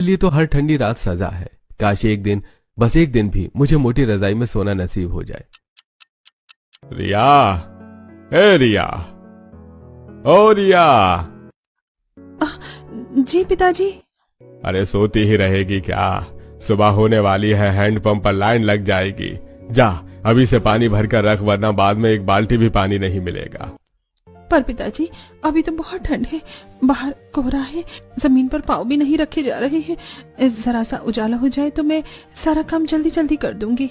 लिए तो हर ठंडी रात सजा है। काश एक दिन, बस एक दिन भी मुझे मोटी रजाई में सोना नसीब हो जाए। रिया, ए रिया, ओ रिया। जी पिताजी। अरे सोती ही रहेगी क्या? सुबह होने वाली है, हैंडपंप पर लाइन लग जाएगी। जा अभी से पानी भरकर रख, वरना बाद में एक बाल्टी भी पानी नहीं मिलेगा। पर पिताजी अभी तो बहुत ठंड है, बाहर कोहरा है, जमीन पर पाँव भी नहीं रखे जा रहे हैं। जरा सा उजाला हो जाए तो मैं सारा काम जल्दी जल्दी कर दूंगी।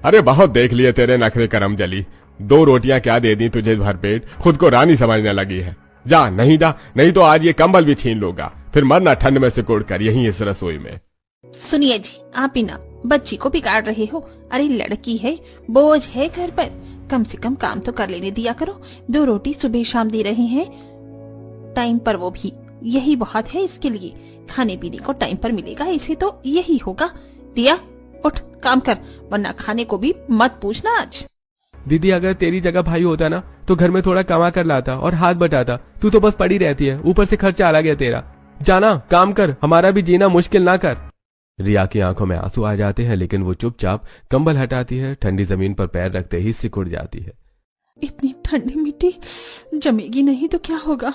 अरे बहुत देख लिए तेरे नखरे करम जली। 2 रोटियां क्या दे दी तुझे भरपेट, खुद को रानी समझने लगी है। जा नहीं तो आज ये कंबल भी छीन लूंगा, फिर मरना ठंड में सिकुड़ कर यहीं इस रसोई में। सुनिए जी, आप ही ना बच्ची को बिगाड़ रहे हो। अरे लड़की है, बोझ है घर पर, कम से कम काम तो कर लेने दिया करो। 2 रोटी सुबह शाम दे रहे हैं टाइम पर, वो भी यही बहुत है इसके लिए। खाने पीने को टाइम पर मिलेगा इसे तो यही होगा। रिया उठ काम कर, वरना खाने को भी मत पूछना आज। दीदी अगर तेरी जगह भाई होता ना तो घर में थोड़ा कमा कर लाता और हाथ बटाता। तू तो बस पड़ी रहती है, ऊपर से खर्चा आ गया तेरा। जाना काम कर, हमारा भी जीना मुश्किल ना कर। रिया की आंखों में आंसू आ जाते हैं, लेकिन वो चुपचाप कंबल हटाती है। ठंडी जमीन पर पैर रखते ही सिकुड़ जाती है। इतनी ठंडी मिट्टी जमेगी नहीं तो क्या होगा।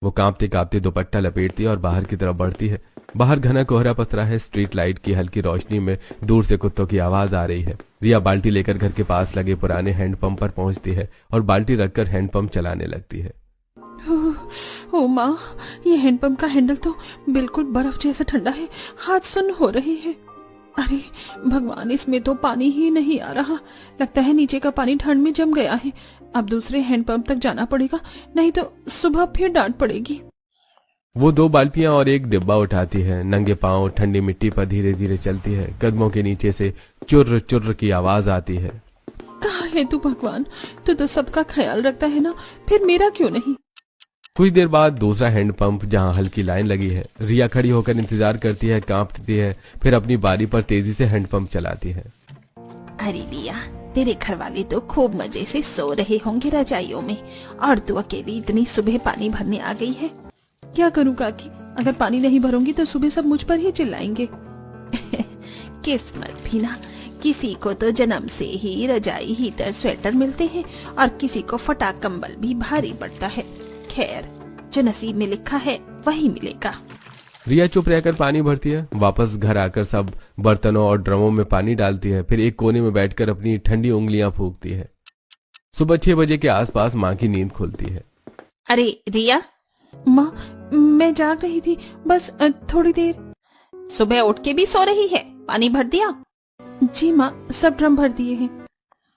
वो कांपते कांपते दुपट्टा लपेटती है और बाहर की तरफ बढ़ती है। बाहर घना कोहरा पसरा है। स्ट्रीट लाइट की हल्की रोशनी में दूर से कुत्तों की आवाज आ रही है। रिया बाल्टी लेकर घर के पास लगे पुराने हैंडपंप पर पहुंचती है और बाल्टी रखकर हैंडपंप चलाने लगती है। ओ माँ, ये हैंडपंप का हैंडल तो बिल्कुल बर्फ जैसा ठंडा है, हाथ सुन्न हो रहे हैं। अरे भगवान, इसमें तो पानी ही नहीं आ रहा। लगता है नीचे का पानी ठंड में जम गया है। अब दूसरे हैंडपंप तक जाना पड़ेगा, नहीं तो सुबह फिर डांट पड़ेगी। वो 2 बाल्टियां और एक डिब्बा उठाती है। नंगे पांव ठंडी मिट्टी पर धीरे धीरे चलती है। कदमों के नीचे से चुर्र चुर्र की आवाज आती है। कहाँ है तू भगवान? तू तो सबका ख्याल रखता है ना, फिर मेरा क्यों नहीं? कुछ देर बाद दूसरा हैंडपंप जहां हल्की लाइन लगी है। रिया खड़ी होकर इंतजार करती है, कांपती है, फिर अपनी बारी पर तेजी से हैंडपंप चलाती है। अरे रिया, तेरे घर वाले तो खूब मजे से सो रहे होंगे रजाइयों में, और तू अकेली इतनी सुबह पानी भरने आ गई है। क्या करूं काकी, अगर पानी नहीं भरूंगी तो सुबह सब मुझ पर ही चिल्लाएंगे। किस्मत भी ना, किसी को तो जन्म से ही रजाई, हीटर, स्वेटर मिलते हैं और किसी को फटा कंबल भी भारी पड़ता है। खैर, जो नसीब में लिखा है वही मिलेगा। रिया चुप रहकर पानी भरती है। वापस घर आकर सब बर्तनों और ड्रमों में पानी डालती है। फिर एक कोने में बैठकर अपनी ठंडी उंगलियां फूंकती है। सुबह 6 बजे के आसपास माँ की नींद खुलती है। अरे रिया। माँ, मैं जाग रही थी, बस थोड़ी देर। सुबह उठ के भी सो रही है? पानी भर दिया? जी माँ, सब ड्रम भर दिए हैं।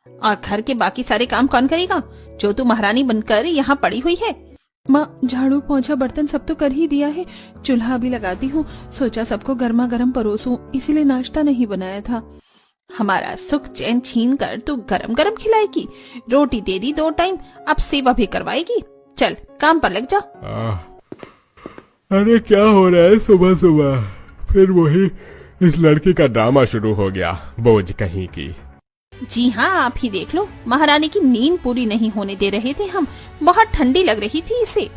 और घर के बाकी सारे काम कौन करेगा, जो तू महारानी बनकर यहाँ पड़ी हुई है? माँ, झाड़ू पोंछा बर्तन सब तो कर ही दिया है, चूल्हा भी लगाती हूँ। सोचा सबको गर्मा गर्म परोसूं, इसीलिए नाश्ता नहीं बनाया था। हमारा सुख चैन छीन कर तू गरम गरम खिलाएगी? रोटी दे दी 2 टाइम, अब सेवा भी करवाएगी? चल काम पर लग जा। अरे क्या हो रहा है सुबह सुबह? फिर वही इस लड़की का ड्रामा शुरू हो गया, बोझ कहीं की। जी हाँ, आप ही देख लो, महारानी की नींद पूरी नहीं होने दे रहे थे हम। बहुत ठंडी लग रही थी इसे।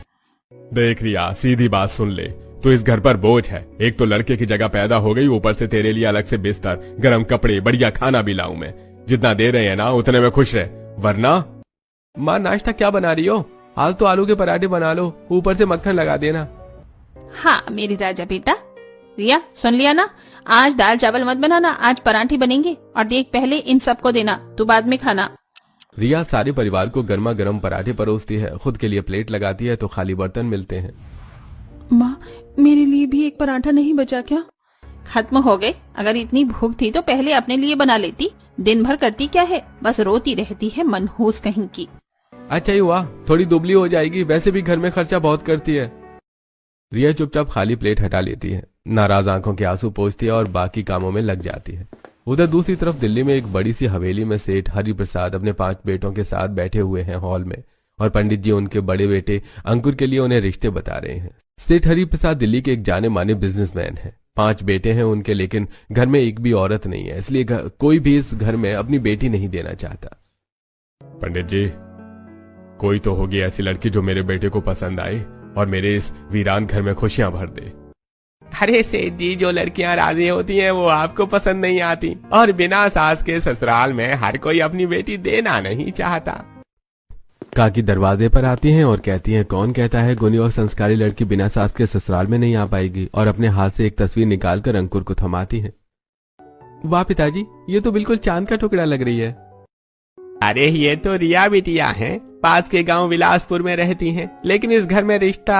देख रिया, सीधी बात सुन ले, तो इस घर पर बोझ है। एक तो लड़के की जगह पैदा हो गई, ऊपर से तेरे लिए अलग से बिस्तर, गर्म कपड़े, बढ़िया खाना भी लाऊं मैं। जितना दे रहे हैं ना उतने में खुश रहे, वरना। माँ, नाश्ता क्या बना रही हो? आज तो आलू के पराठे बना लो, ऊपर से मक्खन लगा देना। हाँ मेरी राजा बेटा। रिया, सुन लिया ना, आज दाल चावल मत बनाना, आज पराठे बनेंगे। और देख, पहले इन सबको देना, तू बाद में खाना। रिया सारे परिवार को गर्मा गर्म पराठे परोसती है। खुद के लिए प्लेट लगाती है तो खाली बर्तन मिलते हैं। माँ, मेरे लिए भी एक पराठा नहीं बचा क्या? खत्म हो गए। अगर इतनी भूख थी तो पहले अपने लिए बना लेती। दिन भर करती क्या है, बस रोती रहती है मनहूस कहीं की। अच्छा ही हुआ, थोड़ी दुबली हो जाएगी, वैसे भी घर में खर्चा बहुत करती है। रिया चुपचाप खाली प्लेट हटा लेती है, नाराज आंखों के आंसू पोंछती है और बाकी कामों में लग जाती है। उधर दूसरी तरफ दिल्ली में एक बड़ी सी हवेली में सेठ हरि प्रसाद अपने 5 बेटों के साथ बैठे हुए हैं हॉल में, और पंडित जी उनके बड़े बेटे अंकुर के लिए उन्हें रिश्ते बता रहे हैं। सेठ हरि प्रसाद दिल्ली के एक जाने माने बिजनेसमैन हैं। 5 बेटे हैं उनके, लेकिन घर में एक भी औरत नहीं है, इसलिए कोई भी इस घर में अपनी बेटी नहीं देना चाहता। पंडित जी, कोई तो होगी ऐसी लड़की जो मेरे बेटे को पसंद आए और मेरे इस वीरान घर में खुशियां भर दे। अरे सेठ जी, जो लड़कियां राजी होती हैं वो आपको पसंद नहीं आती, और बिना सास के ससुराल में हर कोई अपनी बेटी देना नहीं चाहता। काकी दरवाजे पर आती हैं और कहती हैं, कौन कहता है गुणी और संस्कारी लड़की बिना सास के ससुराल में नहीं आ पाएगी, और अपने हाथ से एक तस्वीर निकालकर अंकुर को थमाती हैं। वाह पिताजी, ये तो बिल्कुल चांद का टुकड़ा लग रही है। अरे ये तो रिया बिटिया हैं, पास के गांव विलासपुर में रहती हैं, लेकिन इस घर में रिश्ता।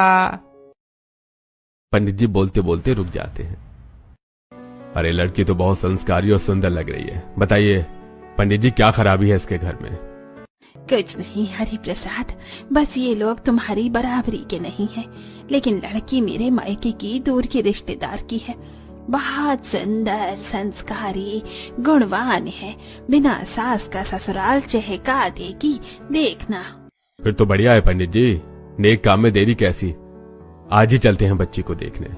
पंडित जी बोलते बोलते रुक जाते हैं। अरे लड़की तो बहुत संस्कारी और सुंदर लग रही है, बताइए पंडित जी क्या खराबी है इसके घर में? कुछ नहीं हरि प्रसाद, बस ये लोग तुम्हारी बराबरी के नहीं हैं, लेकिन लड़की मेरे मायके की दूर के रिश्तेदार की है। बहुत सुंदर, संस्कारी, गुणवान है, बिना सास का ससुराल चहका देगी, देखना। फिर तो बढ़िया है पंडित जी, नेक काम में देरी कैसी, आज ही चलते हैं बच्ची को देखने।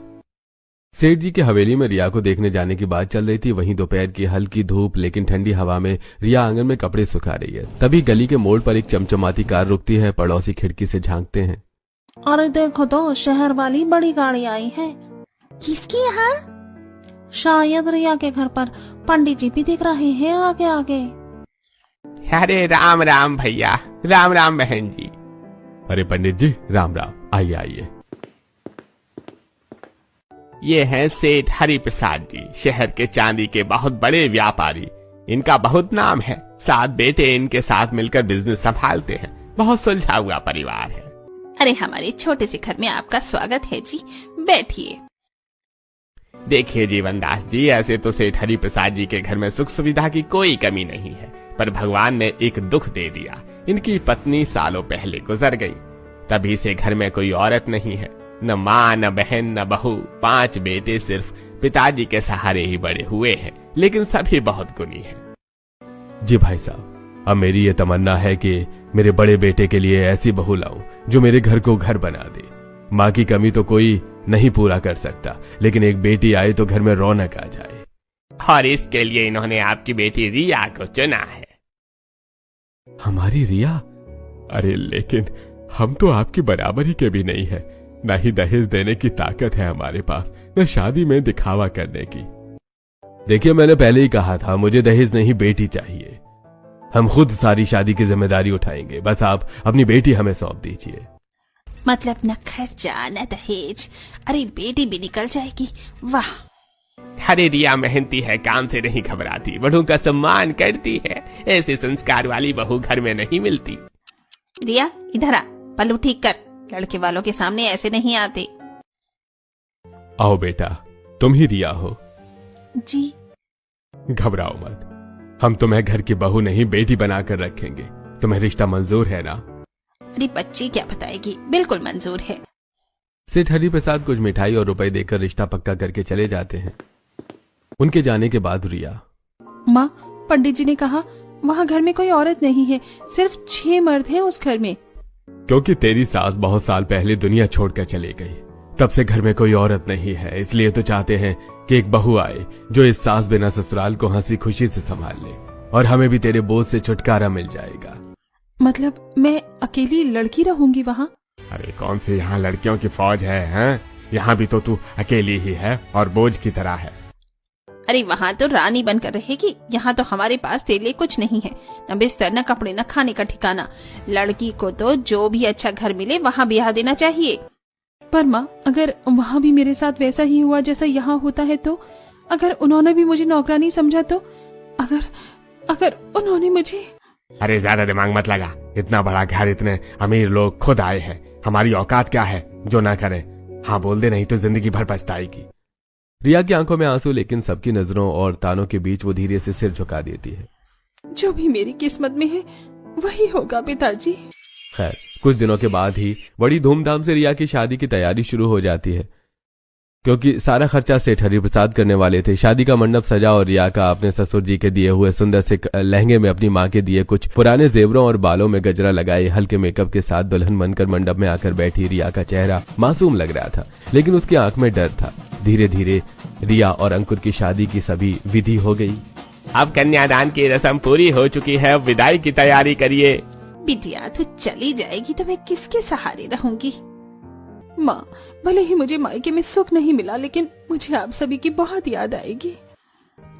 सेठ जी की हवेली में रिया को देखने जाने की बात चल रही थी। वहीं दोपहर की हल्की धूप लेकिन ठंडी हवा में रिया आंगन में कपड़े सुखा रही है। तभी गली के मोड़ पर एक चमचमाती कार रुकती है। पड़ोसी खिड़की से झांकते हैं। अरे देखो तो, शहर वाली बड़ी गाड़ी आई है। किसकी यहाँ? शायद रिया के घर पर। पंडित जी भी दिख रहे हैं आगे आगे। अरे राम राम भैया, राम राम बहन जी। अरे पंडित जी राम राम, आइए आइए। ये हैं सेठ हरि प्रसाद जी, शहर के चांदी के बहुत बड़े व्यापारी। इनका बहुत नाम है, 7 बेटे इनके साथ मिलकर बिजनेस संभालते हैं। बहुत सुलझा हुआ परिवार है। अरे हमारे छोटे से घर में आपका स्वागत है जी, बैठिए। देखिए जीवनदास जी, ऐसे तो सेठ हरि प्रसाद जी के घर में सुख सुविधा की कोई कमी नहीं है, पर भगवान ने एक दुख दे दिया। इनकी पत्नी सालों पहले गुजर गई, तभी से घर में कोई औरत नहीं है, न माँ न बहन न बहू। 5 बेटे सिर्फ पिताजी के सहारे ही बड़े हुए हैं, लेकिन सभी बहुत गुणी हैं। जी भाई साहब, अब मेरी ये तमन्ना है कि मेरे बड़े बेटे के लिए ऐसी बहू लाऊं जो मेरे घर को घर बना दे। माँ की कमी तो कोई नहीं पूरा कर सकता, लेकिन एक बेटी आए तो घर में रौनक आ जाए। और इसके लिए इन्होंने आपकी बेटी रिया को चुना है। हमारी रिया? अरे लेकिन हम तो आपकी बराबरी के भी नहीं है, न ही दहेज देने की ताकत है हमारे पास, न शादी में दिखावा करने की। देखिए मैंने पहले ही कहा था, मुझे दहेज नहीं बेटी चाहिए। हम खुद सारी शादी की जिम्मेदारी उठाएंगे, बस आप अपनी बेटी हमें सौंप दीजिए। मतलब न खर्चा न दहेज, अरे बेटी भी निकल जाएगी। वाह। अरे रिया मेहनती है, काम से नहीं घबराती, बड़ों का सम्मान करती है। ऐसे संस्कार वाली बहू घर में नहीं मिलती। रिया इधर आ, पल्लू ठीक कर, लड़के वालों के सामने ऐसे नहीं आते। आओ बेटा, तुम ही रिया हो? जी। घबराओ मत, हम तुम्हें घर की बहू नहीं बेटी बनाकर रखेंगे। तुम्हें रिश्ता मंजूर है ना? अरे बच्ची क्या बताएगी, बिल्कुल मंजूर है। सेठ हरि प्रसाद कुछ मिठाई और रुपए देकर रिश्ता पक्का करके चले जाते हैं। उनके जाने के बाद रिया, माँ, पंडित जी ने कहा वहाँ घर में कोई औरत नहीं है, सिर्फ 6 मर्द हैं उस घर में। क्योंकि तेरी सास बहुत साल पहले दुनिया छोड़कर चली गई, तब से घर में कोई औरत नहीं है। इसलिए तो चाहते हैं कि एक बहू आए जो इस सास बिना ससुराल को हंसी खुशी से संभाल ले, और हमें भी तेरे बोझ से छुटकारा मिल जाएगा। मतलब मैं अकेली लड़की रहूंगी वहाँ? अरे कौन सी यहाँ लड़कियों की फौज है, हैं? यहाँ भी तो तू अकेली ही है और बोझ की तरह है। अरे वहाँ तो रानी बनकर रहेगी, यहाँ तो हमारे पास तेरे लिए कुछ नहीं है, न बिस्तर न कपड़े न खाने का ठिकाना। लड़की को तो जो भी अच्छा घर मिले वहाँ ब्याह देना चाहिए। पर माँ, अगर वहाँ भी मेरे साथ वैसा ही हुआ जैसा यहाँ होता है तो? अगर उन्होंने भी मुझे नौकरानी समझा तो? अगर उन्होंने मुझे... अरे ज्यादा दिमाग मत लगा, इतना बड़ा घर, इतने अमीर लोग खुद आए हैं, हमारी औकात क्या है जो ना करें। हाँ बोल दे, नहीं तो जिंदगी भर पछताएगी। रिया की आंखों में आंसू, लेकिन सबकी नजरों और तानों के बीच वो धीरे से सिर झुका देती है। जो भी मेरी किस्मत में है वही होगा पिताजी। खैर कुछ दिनों के बाद ही बड़ी धूमधाम से रिया की शादी की तैयारी शुरू हो जाती है, क्योंकि सारा खर्चा सेठ हरि प्रसाद करने वाले थे। शादी का मंडप सजा और रिया का अपने ससुर जी के दिए हुए सुंदर से लहंगे में अपनी माँ के दिए कुछ पुराने जेवरों और बालों में गजरा लगाए हल्के मेकअप के साथ दुल्हन बनकर मंडप में आकर बैठी रिया का चेहरा मासूम लग रहा था, लेकिन उसकी आंख में डर था। धीरे धीरे रिया और अंकुर की शादी की सभी विधि हो गई। अब कन्यादान की रस्म पूरी हो चुकी है, अब विदाई की तैयारी करिए। बिटिया तू चली जाएगी तो मैं किसके सहारे रहूंगी? माँ, भले ही मुझे मायके में सुख नहीं मिला, लेकिन मुझे आप सभी की बहुत याद आएगी।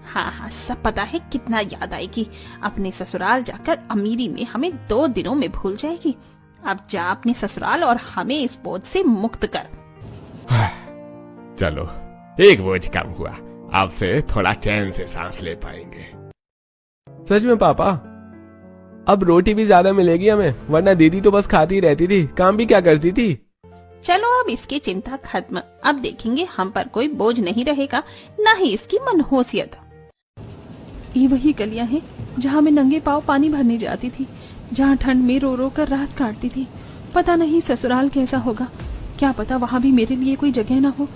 हाँ हाँ, सब पता है कितना याद आएगी। अपने ससुराल जाकर अमीरी में हमें 2 दिनों में भूल जाएगी। अब जा अपने ससुराल और हमें इस बोझ से मुक्त कर। चलो, एक बोझ कम हुआ, आपसे थोड़ा चैन से सांस ले पाएंगे। सच में पापा, अब रोटी भी ज्यादा मिलेगी हमें, वरना दीदी तो बस खाती रहती थी, काम भी क्या करती थी। चलो अब इसकी चिंता खत्म। अब देखेंगे हम पर कोई बोझ नहीं रहेगा, न ही इसकी मनहूसियत। ये वही गलियां हैं जहाँ मैं नंगे पांव पानी भरने जाती थी, जहाँ ठंड में रो रो कर रात काटती थी। पता नहीं ससुराल कैसा होगा, क्या पता वहाँ भी मेरे लिए कोई जगह न हो,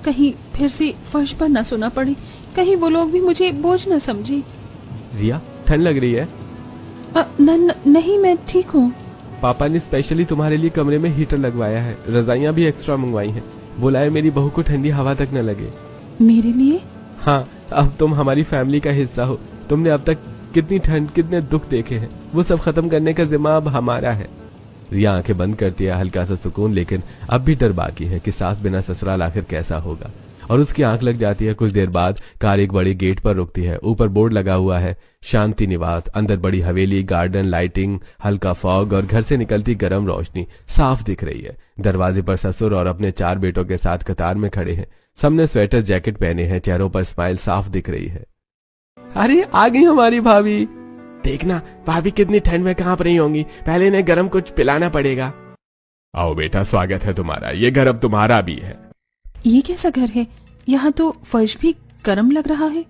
कहीं फिर से फर्श पर न सोना पड़े, कहीं वो लोग भी मुझे बोझ न समझे। रिया, ठंड लग रही है? नहीं, मैं ठीक हूँ। पापा ने स्पेशली तुम्हारे लिए कमरे में हीटर लगवाया है, रजाइयाँ भी एक्स्ट्रा मंगवाई हैं। बोला है मेरी बहू को ठंडी हवा तक न लगे। मेरे लिए? हाँ, अब तुम हमारी फैमिली का हिस्सा हो। तुमने अब तक कितनी ठंड, कितने दुख देखे हैं, वो सब खत्म करने का जिम्मा अब हमारा है। रिया आंखें बंद करती है, हल्का सा सुकून, लेकिन अब भी डर बाकी है कि सास बिना ससुराल आखिर कैसा होगा। और उसकी आंख लग जाती है। कुछ देर बाद कार एक बड़े गेट पर रुकती है। ऊपर बोर्ड लगा हुआ है, शांति निवास। अंदर बड़ी हवेली, गार्डन, लाइटिंग, हल्का फॉग और घर से निकलती गर्म रोशनी साफ दिख रही है। दरवाजे पर ससुर और अपने 4 बेटों के साथ कतार में खड़े हैं। सबने स्वेटर जैकेट पहने हैं, चेहरों पर स्माइल साफ दिख रही है। अरे आ गई हमारी भाभी। देखना भाभी कितनी ठंड में कांप रही होंगी, पहले इन्हें गर्म कुछ पिलाना पड़ेगा। आओ बेटा, स्वागत है तुम्हारा, ये घर अब तुम्हारा भी है। ये कैसा घर है? यहाँ तो फर्श भी गर्म लग रहा है।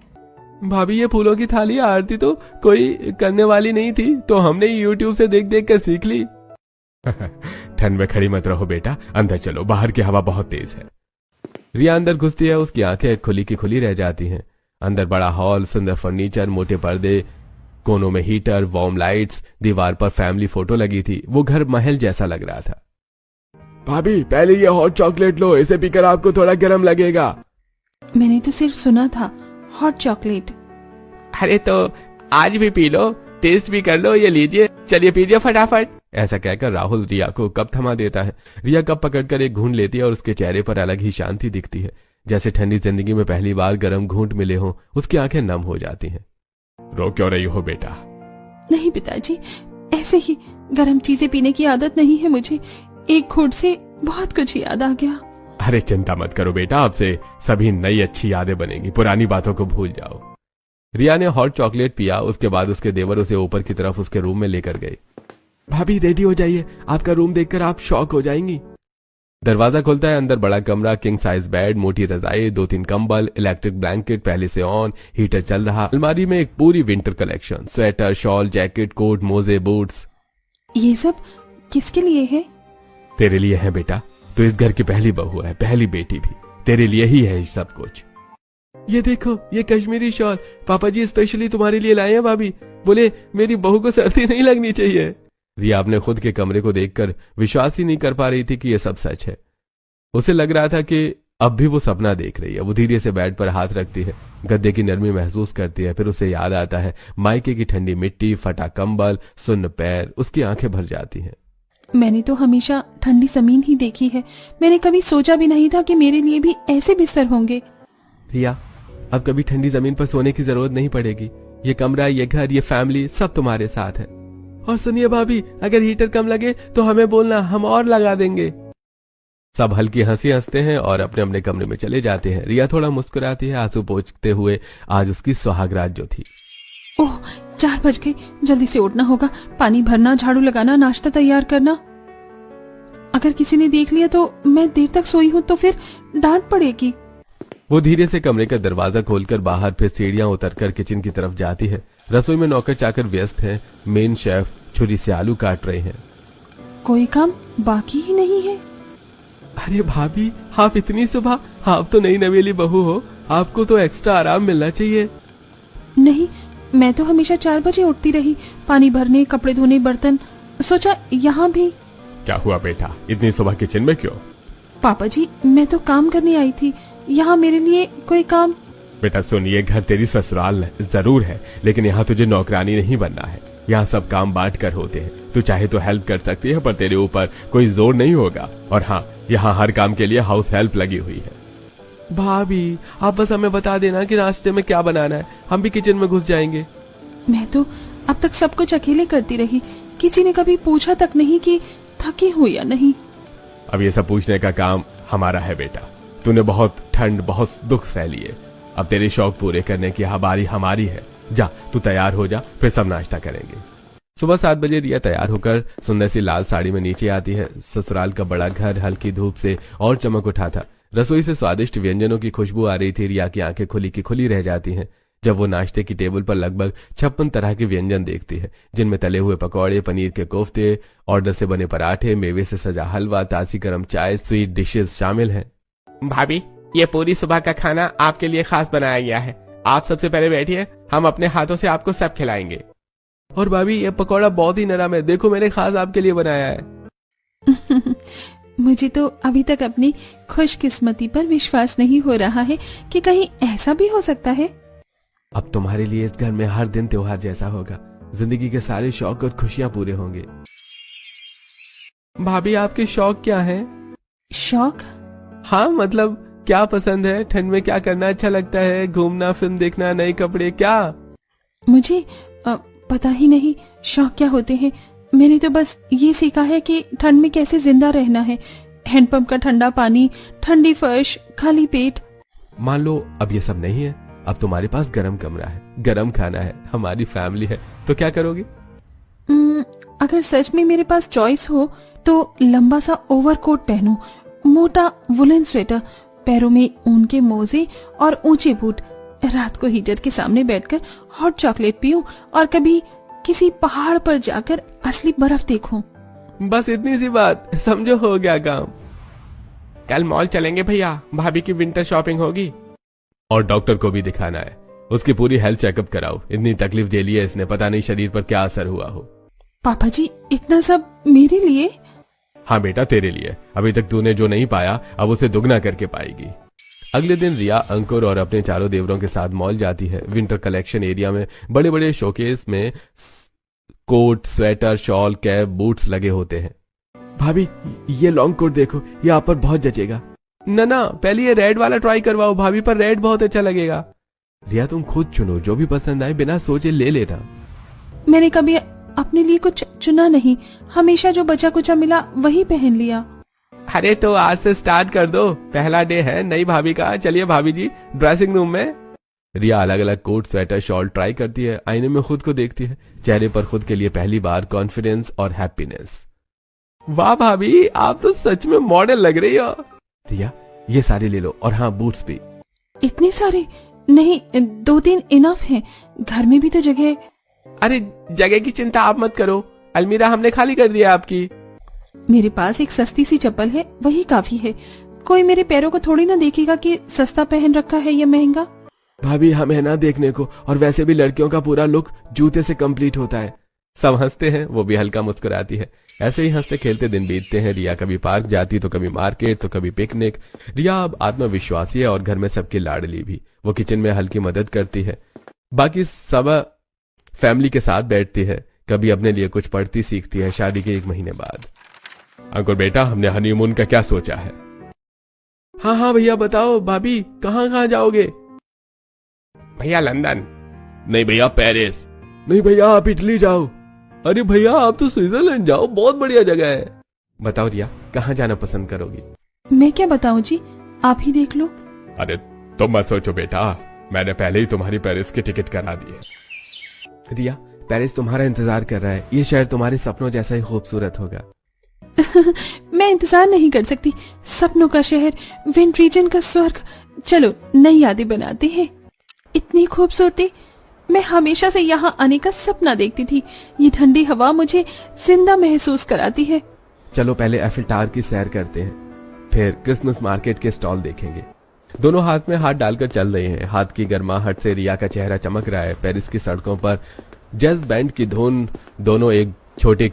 भाभी, ये फूलों की थाली आरती तो कोई करने वाली नहीं थी, तो हमने यूट्यूब से देख देख कर सीख ली। ठंड में खड़ी मत रहो बेटा, अंदर चलो, बाहर की हवा बहुत तेज है। रिया अंदर घुसती है, उसकी आंखें खुली की खुली रह जाती हैं। अंदर बड़ा हॉल, सुंदर फर्नीचर, मोटे पर्दे, कोनों में हीटर, वार्म लाइट्स, दीवार पर फैमिली फोटो लगी थी। वो घर महल जैसा लग रहा था। भाभी, पहले ये हॉट चॉकलेट लो, इसे पीकर आपको थोड़ा गर्म लगेगा। मैंने तो सिर्फ सुना था हॉट चॉकलेट। अरे तो आज भी पी लो, टेस्ट भी कर लो, ये लीजिए, चलिए पीजिए फटाफट। ऐसा कहकर राहुल रिया को कप थमा देता है। रिया कप पकड़कर एक घूंट लेती है और उसके चेहरे पर अलग ही शांति दिखती है, जैसे ठंडी जिंदगी में पहली बार गर्म घूंट मिले हों। उसकी आंखें नम हो जाती हैं। रो क्यों रही हो बेटा? नहीं पिताजी, ऐसे ही गर्म चीजें पीने की आदत नहीं है मुझे। एक घूंट से बहुत कुछ याद आ गया। अरे चिंता मत करो बेटा, आपसे सभी नई अच्छी यादें बनेंगी, पुरानी बातों को भूल जाओ। रिया ने हॉट चॉकलेट पिया। उसके बाद उसके देवर उसे ऊपर की तरफ उसके रूम में लेकर गए। भाभी रेडी हो जाइए, आपका रूम देखकर आप शॉक हो जाएंगी। दरवाजा खुलता है। अंदर बड़ा कमरा, किंग साइज बेड, मोटी रजाई, 2-3 कंबल, इलेक्ट्रिक ब्लैंकेट पहले से ऑन, हीटर चल रहा। अलमारी में एक पूरी winter collection, sweater, shawl, jacket, coat, मोजे, बूट्स। ये सब किसके लिए है? तेरे लिए है बेटा, तो इस घर की पहली बहू है, पहली बेटी भी तेरे लिए ही है सब कुछ। ये देखो, ये कश्मीरी शॉल पापा जी स्पेशली तुम्हारे लिए लाए हैं। भाभी बोले मेरी बहू को सर्दी नहीं लगनी चाहिए। रिया अपने खुद के कमरे को देखकर विश्वास ही नहीं कर पा रही थी कि यह सब सच है। उसे लग रहा था कि अब भी वो सपना देख रही है। वो धीरे से बेड पर हाथ रखती है, गद्दे की नरमी महसूस करती है। फिर उसे याद आता है मायके की ठंडी मिट्टी, फटा कंबल, सुन्न पैर। उसकी आंखें भर जाती हैं। मैंने तो हमेशा ठंडी जमीन ही देखी है, मैंने कभी सोचा भी नहीं था कि मेरे लिए भी ऐसे बिस्तर होंगे। रिया, अब कभी ठंडी जमीन पर सोने की जरूरत नहीं पड़ेगी। ये कमरा, ये घर, ये फैमिली सब तुम्हारे साथ है। और सुनिए भाभी, अगर हीटर कम लगे तो हमें बोलना, हम और लगा देंगे। सब हल्की हंसी हंसते हैं और अपने अपने कमरे में चले जाते हैं। रिया थोड़ा मुस्कुराती है, आंसू पोंछते हुए। आज उसकी सुहागरात जो थी। ओह, 4 बज गए, जल्दी से उठना होगा। पानी भरना, झाड़ू लगाना, नाश्ता तैयार करना। अगर किसी ने देख लिया तो मैं देर तक सोई हूँ तो फिर डांट पड़ेगी। वो धीरे से कमरे का दरवाजा खोलकर बाहर, फिर सीढ़ियां उतरकर किचन की तरफ जाती है। रसोई में नौकर चाकर व्यस्त हैं। मेन शेफ छुरी से आलू काट रहे हैं। कोई काम बाकी ही नहीं है। अरे भाभी, आप इतनी सुबह? आप तो नई नवेली बहू हो, आपको तो एक्स्ट्रा आराम मिलना चाहिए। नहीं, मैं तो हमेशा 4 बजे उठती रही, पानी भरने, कपड़े धोने, बर्तन। सोचा यहाँ भी। क्या हुआ बेटा, इतनी सुबह किचन में क्यों? पापा जी, मैं तो काम करने आई थी, यहाँ मेरे लिए कोई काम? बेटा सुन, ये घर तेरी ससुराल जरूर है, लेकिन यहाँ तुझे नौकरानी नहीं बनना है। यहाँ सब काम बांट कर होते हैं। तू चाहे तो हेल्प कर सकती है, पर तेरे ऊपर कोई जोर नहीं होगा। और हाँ, यहाँ हर काम के लिए हाउस हेल्प लगी हुई है। भाभी आप बस हमें बता देना कि नाश्ते में क्या बनाना है, हम भी किचन में घुस जाएंगे। मैं तो अब तक सब कुछ अकेले करती रही, किसी ने कभी पूछा तक नहीं कि थकी हूँ या नहीं। अब ये सब पूछने का काम हमारा है बेटा। तूने बहुत ठंड बहुत दुख सह लिए, अब तेरे शौक पूरे करने की बारी हमारी है। जा तू तैयार हो जा, फिर सब नाश्ता करेंगे। सुबह 7 बजे रिया तैयार होकर सुंदर सी लाल साड़ी में नीचे आती है। ससुराल का बड़ा घर हल्की धूप से और चमक उठा था। रसोई से स्वादिष्ट व्यंजनों की खुशबू आ रही थी। रिया की आंखें खुली की खुली रह जाती हैं जब वो नाश्ते की टेबल पर लगभग 56 तरह के व्यंजन देखती है, जिनमें तले हुए पकौड़े, पनीर के कोफ्ते, ऑर्डर से बने पराठे, मेवे से सजा हलवा, ताजी गर्म चाय, स्वीट डिशेस शामिल हैं। भाभी ये पूरी सुबह का खाना आपके लिए खास बनाया गया है। आप सबसे पहले बैठिए, हम अपने हाथों से आपको सब खिलाएंगे। और भाभी ये पकौड़ा बहुत ही नरम है, देखो मैंने खास आपके लिए बनाया है। मुझे तो अभी तक अपनी खुशकिस्मती पर विश्वास नहीं हो रहा है कि कहीं ऐसा भी हो सकता है। अब तुम्हारे लिए इस घर में हर दिन त्योहार जैसा होगा। जिंदगी के सारे शौक और खुशियां पूरे होंगे। भाभी आपके शौक क्या हैं? शौक? हाँ मतलब क्या पसंद है? ठंड में क्या करना अच्छा लगता है? घूमना, फिल्म देखना, नए कपड़े, क्या? मुझे पता ही नहीं शौक क्या होते हैं। मैंने तो बस ये सीखा है कि ठंड में कैसे जिंदा रहना है। हैंडपंप का ठंडा पानी, ठंडी फर्श, खाली पेट। मान लो अब ये सब नहीं है, अब तुम्हारे पास गरम कमरा है, गरम खाना है, हमारी फैमिली है, तो क्या करोगे? अगर सच में मेरे पास चॉइस हो तो लंबा सा ओवरकोट पहनूं, मोटा वुलन स्वेटर, पैरों में ऊन के मोजे और ऊंचे बूट, रात को हीटर के सामने बैठकर हॉट चॉकलेट पीऊं और कभी किसी पहाड़ पर जाकर असली बर्फ देखूं। बस इतनी सी बात, समझो हो गया काम। कल मॉल चलेंगे भैया, भाभी की विंटर शॉपिंग होगी। और डॉक्टर को भी दिखाना है, उसकी पूरी हेल्थ चेकअप कराओ। इतनी तकलीफ झेली है इसने, पता नहीं शरीर पर क्या असर हुआ हो। पापा जी इतना सब मेरे लिए? हाँ बेटा तेरे लिए। अभी तक तूने जो नहीं पाया अब उसे दुगना करके पाएगी। अगले दिन रिया अंकुर और अपने चारों देवरों के साथ मॉल जाती है। विंटर कलेक्शन एरिया में बड़े बड़े शोकेस में coat, sweater, shawl, cap, boots लगे होते हैं। भाभी ये लॉन्ग कोट देखो, ये आप पर बहुत जचेगा। ना पहले ये रेड वाला ट्राई करवाओ, भाभी पर रेड बहुत अच्छा लगेगा। रिया तुम खुद चुनो, जो भी पसंद आए बिना सोचे ले लेना। मैंने कभी अपने लिए कुछ चुना नहीं, हमेशा जो बचा कुचा मिला वही पहन लिया। अरे तो आज से स्टार्ट कर दो, पहला डे है नई भाभी का। चलिए भाभी जी ड्रेसिंग रूम में। रिया अलग अलग कोट, स्वेटर, शॉल ट्राई करती है, आईने में खुद को देखती है, चेहरे पर खुद के लिए पहली बार कॉन्फिडेंस और हैप्पीनेस। वाह भाभी आप तो सच में मॉडल लग रही हो। रिया ये सारे ले लो, और हाँ बूट्स भी। इतने सारे नहीं, 2-3 इनफ हैं, घर में भी तो जगह। अरे जगह की चिंता आप मत करो, अलमीरा हमने खाली कर दिया आपकी। मेरे पास एक सस्ती सी चप्पल है, वही काफी है। कोई मेरे पैरों को थोड़ी ना देखेगा कि सस्ता पहन रखा है या महंगा। भाभी हमें ना देखने को, और वैसे भी लड़कियों का पूरा लुक जूते से कंप्लीट होता है। सब हंसते हैं, वो भी हल्का मुस्कुराती है। ऐसे ही हंसते खेलते दिन बीतते हैं। रिया कभी पार्क जाती तो कभी मार्केट तो कभी पिकनिक। रिया अब आत्मविश्वासी है और घर में सबकी लाडली भी। वो किचन में हल्की मदद करती है, बाकी सब फैमिली के साथ बैठती है, कभी अपने लिए कुछ पढ़ती सीखती है। शादी के 1 महीने बाद। अंकुर बेटा हमने हनीमून का क्या सोचा है? हाँ भैया बताओ, भाभी कहाँ जाओगे? भैया लंदन। नहीं भैया पेरिस। नहीं भैया आप इटली जाओ। अरे भैया आप तो स्विट्जरलैंड जाओ, बहुत बढ़िया जगह है। बताओ रिया कहाँ जाना पसंद करोगी? मैं क्या बताऊं जी, आप ही देख लो। अरे तुम मत सोचो बेटा, मैंने पहले ही तुम्हारी पेरिस की टिकट करा दी है। रिया पेरिस तुम्हारा इंतजार कर रहा है, ये शहर तुम्हारे सपनों जैसा ही खूबसूरत होगा। मैं इंतजार नहीं कर सकती। सपनों का शहर, विंड रीजन का स्वर्ग, चलो नई यादें बनाते हैं। इतनी खूबसूरती, मैं हमेशा से यहाँ आने का सपना देखती थी। ये ठंडी हवा मुझे जिंदा महसूस कराती है। चलो पहले एफिल टावर की सैर करते हैं, फिर क्रिसमस मार्केट के स्टॉल देखेंगे। दोनों हाथ में हाथ डालकर चल रहे हैं। हाथ की गर्माहट से रिया का चेहरा चमक रहा है। पेरिस की सड़कों पर जैज बैंड की धुन। दोनों एक छोटे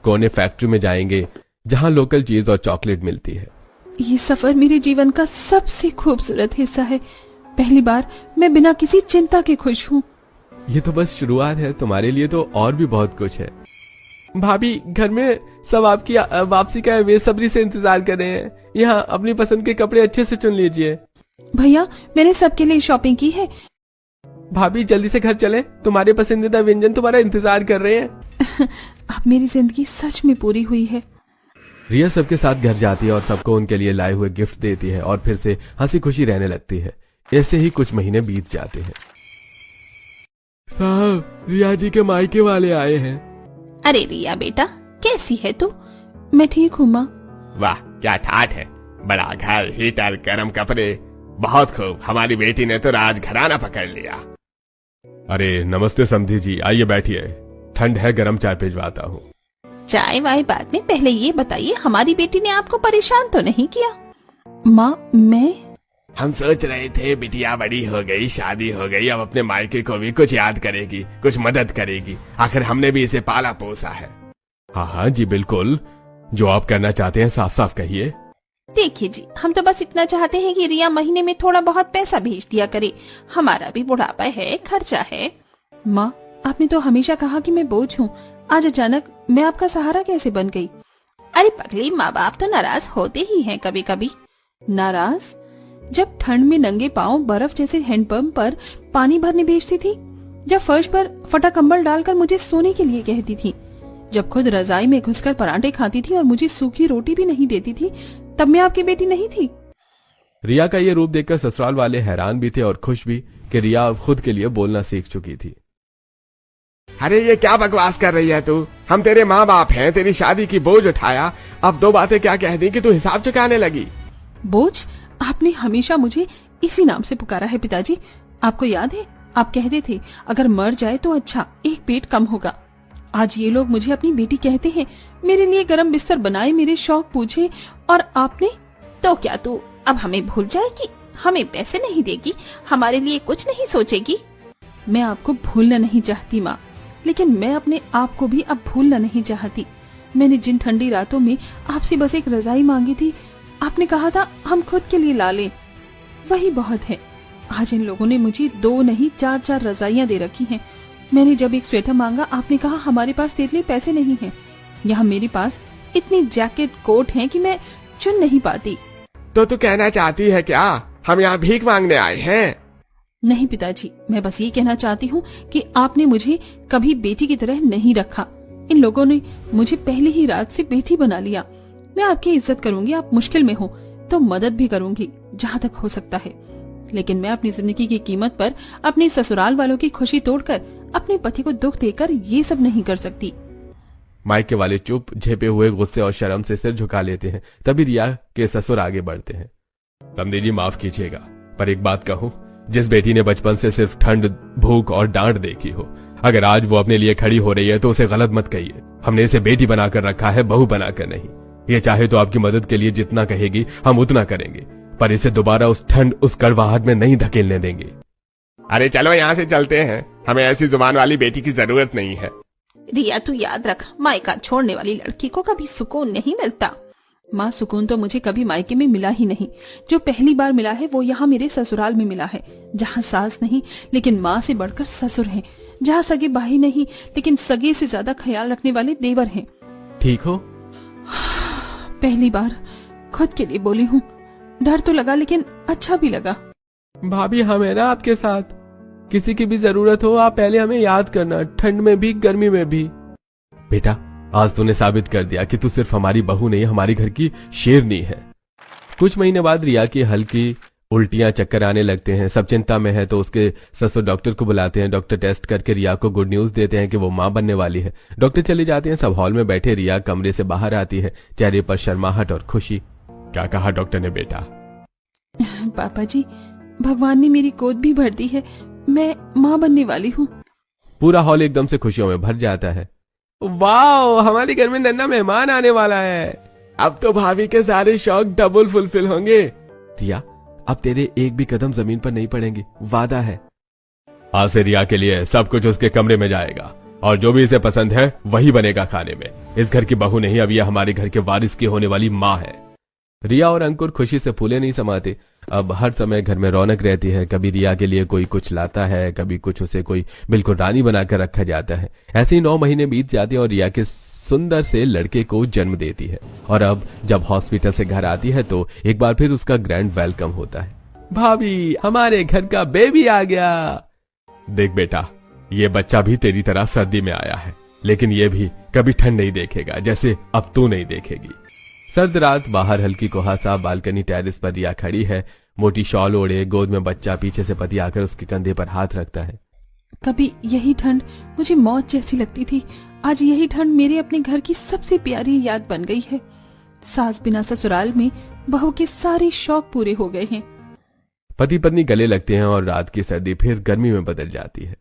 कोने फैक्ट्री में जाएंगे जहां लोकल चीज और चॉकलेट मिलती है। ये सफर मेरे जीवन का सबसे खूबसूरत हिस्सा है। पहली बार मैं बिना किसी चिंता के खुश हूँ। ये तो बस शुरुआत है, तुम्हारे लिए तो और भी बहुत कुछ है। भाभी घर में सब आपकी वापसी का बेसब्री से इंतजार कर रहे हैं। यहाँ अपनी पसंद के कपड़े अच्छे से चुन लीजिए। भैया मैंने सबके लिए शॉपिंग की है। भाभी जल्दी से घर चलें, तुम्हारे पसंदीदा व्यंजन तुम्हारा इंतजार कर रहे हैं। अब मेरी जिंदगी सच में पूरी हुई है। रिया सबके साथ घर जाती है और सबको उनके लिए लाए हुए गिफ्ट देती है और फिर से हंसी खुशी रहने लगती है। ऐसे ही कुछ महीने बीत जाते हैं। साहब, रिया जी के मायके वाले आए हैं। अरे रिया बेटा, कैसी है तू? मैं ठीक हूँ माँ। वाह क्या ठाठ है, बड़ा घर, हीटर, गर्म कपड़े, बहुत खूब। हमारी बेटी ने तो राजघराना पकड़ लिया। अरे नमस्ते समधी जी, आइए बैठिए, ठंड है, गर्म चाय भिजवाता हूँ। चाय वाय बाद में, पहले ये बताइए हमारी बेटी ने आपको परेशान तो नहीं किया? माँ मैं हम सोच रहे थे बिटिया बड़ी हो गई, शादी हो गई, अब अपने मायके को भी कुछ याद करेगी, कुछ मदद करेगी। आखिर हमने भी इसे पाला पोसा है। हाँ हाँ जी बिल्कुल, जो आप करना चाहते हैं साफ साफ कहिए। देखिए जी, हम तो बस इतना चाहते हैं कि रिया महीने में थोड़ा बहुत पैसा भेज दिया करे। हमारा भी बुढ़ापा है, खर्चा है। माँ आपने तो हमेशा कहा कि मैं बोझ हूँ, आज अचानक मैं आपका सहारा कैसे बन गई? अरे पगली, माँ बाप तो नाराज होते ही हैं कभी कभी। नाराज? जब ठंड में नंगे पांव बर्फ जैसे हैंडपंप पर पानी भरने भेजती थी, जब फर्श पर फटा कंबल डालकर मुझे सोने के लिए कहती थी, जब खुद रजाई में घुसकर पराठे खाती थी और मुझे सूखी रोटी भी नहीं देती थी, तब मैं आपकी बेटी नहीं थी? रिया का ये रूप देखकर ससुराल वाले हैरान भी थे और खुश भी कि रिया अब खुद के लिए बोलना सीख चुकी थी। अरे ये क्या बकवास कर रही है तू? हम तेरे माँ बाप हैं, तेरी शादी की बोझ उठाया, अब दो बातें क्या कह दी कि तू हिसाब चुकाने लगी? बोझ? आपने हमेशा मुझे इसी नाम से पुकारा है पिताजी। आपको याद है, आप कहते थे अगर मर जाए तो अच्छा, एक पेट कम होगा। आज ये लोग मुझे अपनी बेटी कहते हैं, मेरे लिए गरम बिस्तर बनाए, मेरे शौक पूछे, और आपने तो क्या तू अब हमें भूल जाएगी? हमें पैसे नहीं देगी, हमारे लिए कुछ नहीं सोचेगी? मैं आपको भूलना नहीं चाहती माँ, लेकिन मैं अपने आप को भी अब भूलना नहीं चाहती। मैंने जिन ठंडी रातों में आपसे बस एक रजाई मांगी थी, आपने कहा था हम खुद के लिए ला लें, वही बहुत है। आज इन लोगों ने मुझे 2 नहीं 4-4 रजाइयां दे रखी हैं। मैंने जब एक स्वेटर मांगा, आपने कहा हमारे पास तेरे लिए पैसे नहीं हैं। यहाँ मेरे पास इतनी जैकेट कोट हैं कि मैं चुन नहीं पाती। तो तू कहना चाहती है क्या हम यहाँ भीख मांगने आए हैं? नहीं पिताजी, मैं बस ये कहना चाहती हूँ कि आपने मुझे कभी बेटी की तरह नहीं रखा। इन लोगों ने मुझे पहली ही रात से बेटी बना लिया। मैं आपकी इज्जत करूंगी, आप मुश्किल में हो तो मदद भी करूंगी जहाँ तक हो सकता है, लेकिन मैं अपनी जिंदगी की कीमत पर अपने ससुराल वालों की खुशी तोड़कर अपने पति को दुख देकर ये सब नहीं कर सकती। मायके वाले चुप, झेपे हुए गुस्से और शर्म से सिर झुका लेते हैं। तभी रिया के ससुर आगे बढ़ते हैं। समधी जी माफ कीजिएगा, पर एक बात कहूँ, जिस बेटी ने बचपन से सिर्फ ठंड, भूख और डांट देखी हो, अगर आज वो अपने लिए खड़ी हो रही है तो उसे गलत मत कहिए। हमने इसे बेटी बनाकर रखा है, बहू बनाकर नहीं। ये चाहे तो आपकी मदद के लिए जितना कहेगी हम उतना करेंगे, पर इसे दोबारा उस ठंड, उस कड़वाहट में नहीं धकेलने देंगे। अरे चलो यहाँ से चलते हैं, हमें ऐसी जुबान वाली बेटी की जरूरत नहीं है। रिया तू याद रख, मायका छोड़ने वाली लड़की को कभी सुकून नहीं मिलता। माँ सुकून तो मुझे कभी मायके में मिला ही नहीं। जो पहली बार मिला है वो यहाँ मेरे ससुराल में मिला है, जहाँ सास नहीं लेकिन माँ से बढ़कर ससुर हैं, जहाँ सगे भाई नहीं लेकिन सगे से ज्यादा ख्याल रखने वाले देवर हैं। ठीक हो? पहली बार खुद के लिए बोली हूँ। डर तो लगा लेकिन अच्छा भी लगा। भाभी हम है ना आपके साथ, किसी की भी जरूरत हो आप पहले हमें याद करना, ठंड में भी गर्मी में भी। बेटा आज तूने साबित कर दिया कि तू सिर्फ हमारी बहू नहीं, हमारी घर की शेरनी है। कुछ महीने बाद रिया की हल्की उल्टियां, चक्कर आने लगते हैं। सब चिंता में है तो उसके ससुर डॉक्टर को बुलाते हैं। डॉक्टर टेस्ट करके रिया को गुड न्यूज देते हैं कि वो मां बनने वाली है। डॉक्टर चले जाते हैं। सब हॉल में बैठे रिया कमरे से बाहर आती है, चेहरे पर शर्माहट और खुशी। क्या कहा डॉक्टर ने बेटा? पापा जी, भगवान ने मेरी गोद भी भर दी है, मैं माँ बनने वाली हूँ। पूरा हॉल एकदम से खुशियों में भर जाता है। वाह, हमारे घर में नन्हा मेहमान आने वाला है। अब तो भाभी के सारे शौक डबल फुलफिल होंगे। रिया अब तेरे एक भी कदम जमीन पर नहीं पड़ेंगे, वादा है। आज से रिया के लिए सब कुछ उसके कमरे में जाएगा और जो भी इसे पसंद है वही बनेगा खाने में। इस घर की बहू नहीं, अब यह हमारे घर के वारिस की होने वाली माँ है। रिया और अंकुर खुशी से फूले नहीं समाते। अब हर समय घर में रौनक रहती है। कभी रिया के लिए कोई कुछ लाता है, कभी कुछ उसे कोई बिल्कुल रानी बनाकर रखा जाता है। ऐसे ही 9 महीने बीत जाते हैं और रिया के सुंदर से लड़के को जन्म देती है और अब जब हॉस्पिटल से घर आती है तो एक बार फिर उसका ग्रैंड वेलकम होता है। भाभी, हमारे घर का बेबी आ गया। देख बेटा, ये बच्चा भी तेरी तरह सर्दी में आया है, लेकिन ये भी कभी ठंड नहीं देखेगा जैसे अब तू नहीं देखेगी। सर्द रात, बाहर हल्की कुहासा, बालकनी टेरेस पर रिया खड़ी है, मोटी शॉल ओढ़े, गोद में बच्चा, पीछे से पति आकर उसके कंधे पर हाथ रखता है। कभी यही ठंड मुझे मौत जैसी लगती थी, आज यही ठंड मेरे अपने घर की सबसे प्यारी याद बन गई है। सास बिना ससुराल में बहू के सारे शौक पूरे हो गए हैं। पति पत्नी गले लगते हैं और रात की सर्दी फिर गर्मी में बदल जाती है।